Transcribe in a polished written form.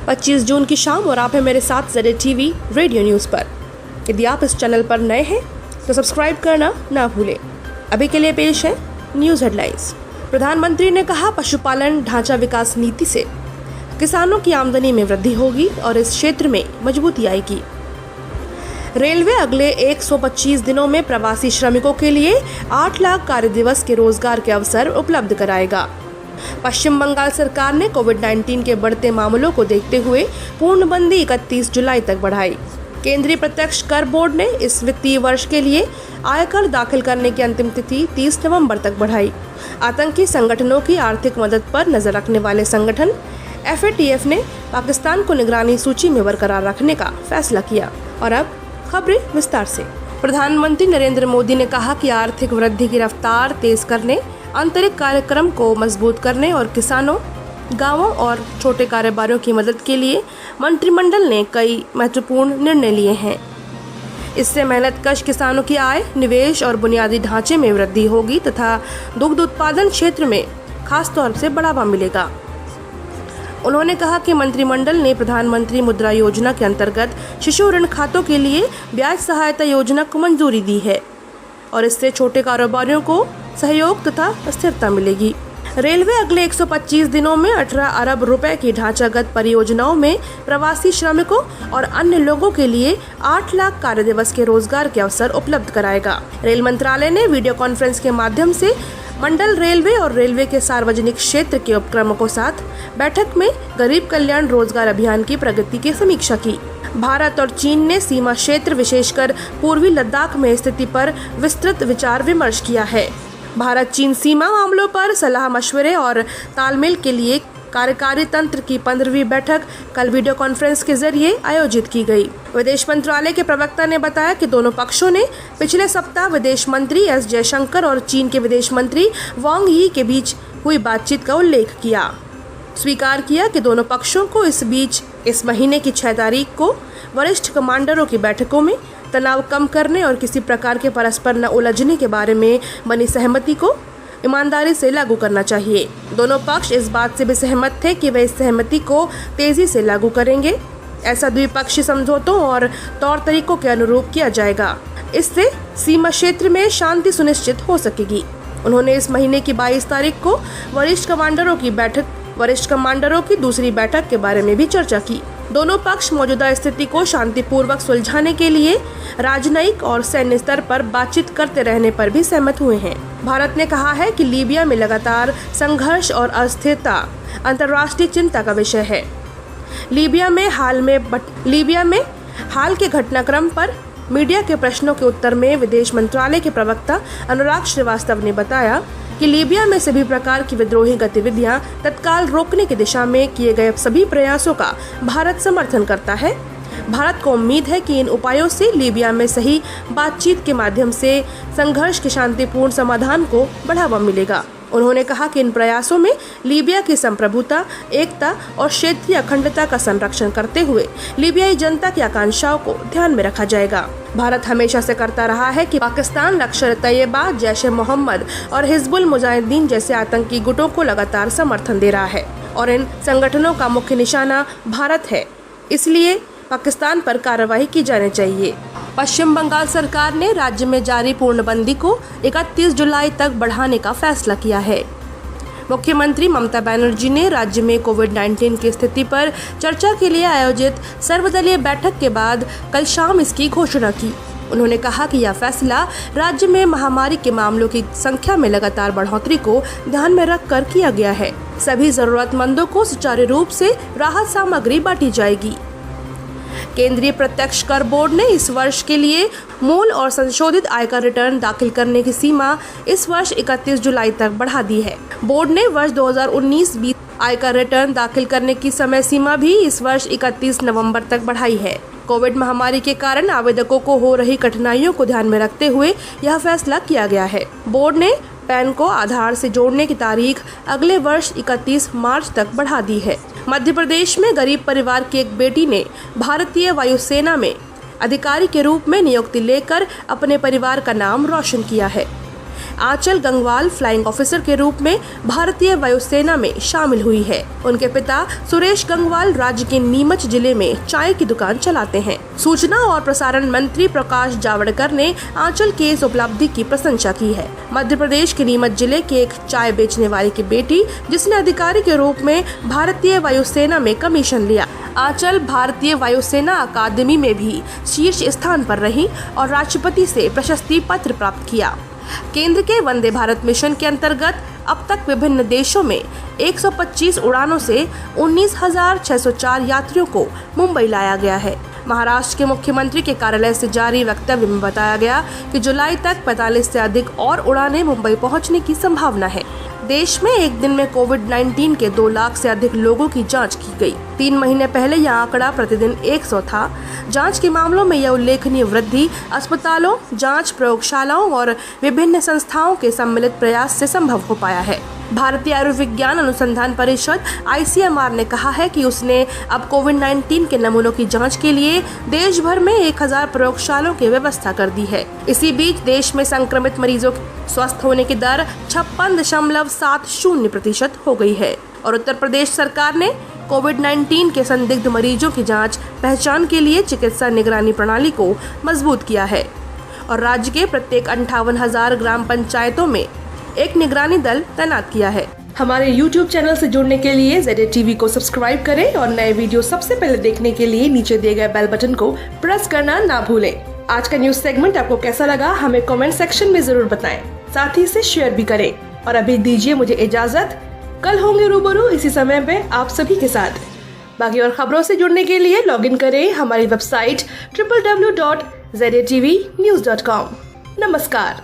25 जून की शाम और आप हैं मेरे साथ ZTV रेडियो न्यूज़ पर। यदि आप इस चैनल पर नए हैं तो सब्सक्राइब करना ना भूलें। अभी के लिए पेश है न्यूज़ हेडलाइंस। प्रधानमंत्री ने कहा, पशुपालन ढांचा विकास नीति से किसानों की आमदनी में वृद्धि होगी और इस क्षेत्र में मजबूती आएगी। रेलवे अगले 125 दिनों में प्रवासी श्रमिकों के लिए 8 लाख कार्य दिवस के रोजगार के अवसर उपलब्ध कराएगा। पश्चिम बंगाल सरकार ने कोविड-19 के बढ़ते मामलों को देखते हुए पूर्णबंदी 31 जुलाई तक बढ़ाई। केंद्रीय प्रत्यक्ष कर बोर्ड ने इस वित्तीय वर्ष के लिए आयकर दाखिल करने की अंतिम तिथि 30 नवंबर तक बढ़ाई। आतंकी संगठनों की आर्थिक मदद पर नजर रखने वाले संगठन FATF ने पाकिस्तान को निगरानी सूची में बरकरार रखने का फैसला किया। और अब खबरें विस्तार से। प्रधानमंत्री नरेंद्र मोदी ने कहा कि आर्थिक वृद्धि की रफ्तार तेज करने, आंतरिक कार्यक्रम को मजबूत करने और किसानों, गांवों और छोटे कारोबारियों की मदद के लिए मंत्रिमंडल ने कई महत्वपूर्ण निर्णय लिए हैं। इससे मेहनतकश किसानों की आय, निवेश और बुनियादी ढांचे में वृद्धि होगी तथा दुग्ध उत्पादन क्षेत्र में खास तौर से बढ़ावा मिलेगा। उन्होंने कहा कि मंत्रिमंडल ने प्रधानमंत्री मुद्रा योजना के अंतर्गत शिशु ऋण खातों के लिए ब्याज सहायता योजना को मंजूरी दी है और इससे छोटे कारोबारियों को सहयोग तथा स्थिरता मिलेगी। रेलवे अगले 125 दिनों में 18 अरब रुपए की ढांचागत परियोजनाओं में प्रवासी श्रमिकों और अन्य लोगों के लिए 8 लाख कार्य दिवस के रोजगार के अवसर उपलब्ध कराएगा। रेल मंत्रालय ने वीडियो कॉन्फ्रेंस के माध्यम से मंडल रेलवे और रेलवे के सार्वजनिक क्षेत्र के उपक्रमों के साथ बैठक में गरीब कल्याण रोजगार अभियान की प्रगति की समीक्षा की। भारत और चीन ने सीमा क्षेत्र, विशेषकर पूर्वी लद्दाख में स्थिति पर विस्तृत विचार विमर्श किया है। भारत चीन सीमा मामलों पर सलाह मशवरे और तालमेल के लिए कार्यकारी तंत्र की 15वीं बैठक कल वीडियो कॉन्फ्रेंस के जरिए आयोजित की गई। विदेश मंत्रालय के प्रवक्ता ने बताया कि दोनों पक्षों ने पिछले सप्ताह विदेश मंत्री S जयशंकर और चीन के विदेश मंत्री वांग यी के बीच हुई बातचीत का उल्लेख किया। स्वीकार किया कि दोनों पक्षों को इस बीच इस महीने की 6 तारीख को वरिष्ठ कमांडरों की बैठकों में तनाव कम करने और किसी प्रकार के परस्पर न उलझने के बारे में बनी सहमति को ईमानदारी से लागू करना चाहिए। दोनों पक्ष इस बात से भी सहमत थे कि वे इस सहमति को तेजी से लागू करेंगे। ऐसा द्विपक्षीय समझौतों और तौर तरीकों के अनुरूप किया जाएगा। इससे सीमा क्षेत्र में शांति सुनिश्चित हो सकेगी। उन्होंने इस महीने की 22 तारीख को वरिष्ठ कमांडरों की दूसरी बैठक के बारे में भी चर्चा की। दोनों पक्ष मौजूदा स्थिति को शांतिपूर्वक सुलझाने के लिए राजनयिक और सैन्य स्तर पर बातचीत करते रहने पर भी सहमत हुए हैं। भारत ने कहा है कि लीबिया में लगातार संघर्ष और अस्थिरता अंतर्राष्ट्रीय चिंता का विषय है। लीबिया में हाल के घटनाक्रम पर मीडिया के प्रश्नों के उत्तर में विदेश मंत्रालय के प्रवक्ता अनुराग श्रीवास्तव ने बताया कि लीबिया में सभी प्रकार की विद्रोही गतिविधियां तत्काल रोकने की दिशा में किए गए सभी प्रयासों का भारत समर्थन करता है। भारत को उम्मीद है कि इन उपायों से लीबिया में सही बातचीत के माध्यम से संघर्ष के शांतिपूर्ण समाधान को बढ़ावा मिलेगा। उन्होंने कहा कि इन प्रयासों में लीबिया की संप्रभुता, एकता और क्षेत्रीय अखंडता का संरक्षण करते हुए लीबियाई जनता की आकांक्षाओं को ध्यान में रखा जाएगा। भारत हमेशा से करता रहा है कि पाकिस्तान लश्कर-ए-तैयबा, जैश-ए-मोहम्मद और हिजबुल मुजाहिदीन जैसे आतंकी गुटों को लगातार समर्थन दे रहा है और इन संगठनों का मुख्य निशाना भारत है। इसलिए पाकिस्तान पर कार्रवाई की जानी चाहिए। पश्चिम बंगाल सरकार ने राज्य में जारी पूर्णबंदी को 31 जुलाई तक बढ़ाने का फैसला किया है। मुख्यमंत्री ममता बनर्जी ने राज्य में कोविड-19 की स्थिति पर चर्चा के लिए आयोजित सर्वदलीय बैठक के बाद कल शाम इसकी घोषणा की। उन्होंने कहा कि यह फैसला राज्य में महामारी के मामलों की संख्या में लगातार बढ़ोतरी को ध्यान में रखकर किया गया है। सभी जरूरतमंदों को सुचारू रूप से राहत सामग्री बांटी जाएगी। केंद्रीय प्रत्यक्ष कर बोर्ड ने इस वर्ष के लिए मूल और संशोधित आयकर रिटर्न दाखिल करने की सीमा इस वर्ष 31 जुलाई तक बढ़ा दी है। बोर्ड ने वर्ष 2019-20 आयकर रिटर्न दाखिल करने की समय सीमा भी इस वर्ष 31 नवंबर तक बढ़ाई है। कोविड महामारी के कारण आवेदकों को हो रही कठिनाइयों को ध्यान में रखते हुए यह फैसला किया गया है। बोर्ड ने पैन को आधार से जोड़ने की तारीख अगले वर्ष 31 मार्च तक बढ़ा दी है। मध्य प्रदेश में गरीब परिवार की एक बेटी ने भारतीय वायुसेना में अधिकारी के रूप में नियुक्ति लेकर अपने परिवार का नाम रोशन किया है। आंचल गंगवाल फ्लाइंग ऑफिसर के रूप में भारतीय वायुसेना में शामिल हुई है। उनके पिता सुरेश गंगवाल राज्य के नीमच जिले में चाय की दुकान चलाते हैं। सूचना और प्रसारण मंत्री प्रकाश जावड़ेकर ने आंचल के इस उपलब्धि की प्रशंसा की है। मध्य प्रदेश के नीमच जिले के एक चाय बेचने वाले की बेटी, जिसने अधिकारी के रूप में भारतीय वायुसेना में कमीशन लिया, आंचल भारतीय वायुसेना अकादमी में भी शीर्ष स्थान पर रही और राष्ट्रपति से प्रशस्ति पत्र प्राप्त किया। केंद्र के वंदे भारत मिशन के अंतर्गत अब तक विभिन्न देशों में 125 उड़ानों से 19,604 यात्रियों को मुंबई लाया गया है। महाराष्ट्र के मुख्यमंत्री के कार्यालय से जारी वक्तव्य में बताया गया कि जुलाई तक 45 से अधिक और उड़ानें मुंबई पहुंचने की संभावना है। देश में एक दिन में कोविड-19 के 2 लाख से अधिक लोगों की जांच की गई। 3 महीने पहले यह आंकड़ा प्रतिदिन 100 था। जांच के मामलों में यह उल्लेखनीय वृद्धि अस्पतालों, जांच प्रयोगशालाओं और विभिन्न संस्थाओं के सम्मिलित प्रयास से संभव हो पाया है। भारतीय आयुर्विज्ञान अनुसंधान परिषद (ICMR) ने कहा है कि उसने अब कोविड-19 के नमूनों की जांच के लिए देश भर में 1000 प्रयोगशालाओं की व्यवस्था कर दी है। इसी बीच देश में संक्रमित मरीजों के स्वस्थ होने की दर 56.70% हो गई है और उत्तर प्रदेश सरकार ने कोविड-19 के संदिग्ध मरीजों की जांच पहचान के लिए चिकित्सा निगरानी प्रणाली को मजबूत किया है और राज्य के प्रत्येक 58,000 ग्राम पंचायतों में एक निगरानी दल तैनात किया है। हमारे YouTube चैनल से जुड़ने के लिए ZATV को सब्सक्राइब करें और नए वीडियो सबसे पहले देखने के लिए नीचे दिए गए बेल बटन को प्रेस करना ना भूलें। आज का न्यूज सेगमेंट आपको कैसा लगा हमें कमेंट सेक्शन में जरूर बताएं। साथ ही इसे शेयर भी करें और अभी दीजिए मुझे इजाजत। कल होंगे रूबरू इसी समय पे आप सभी के साथ। बाकी और खबरों से जुड़ने के लिए लॉग इन करें हमारी वेबसाइट www.zatvnews.com। नमस्कार।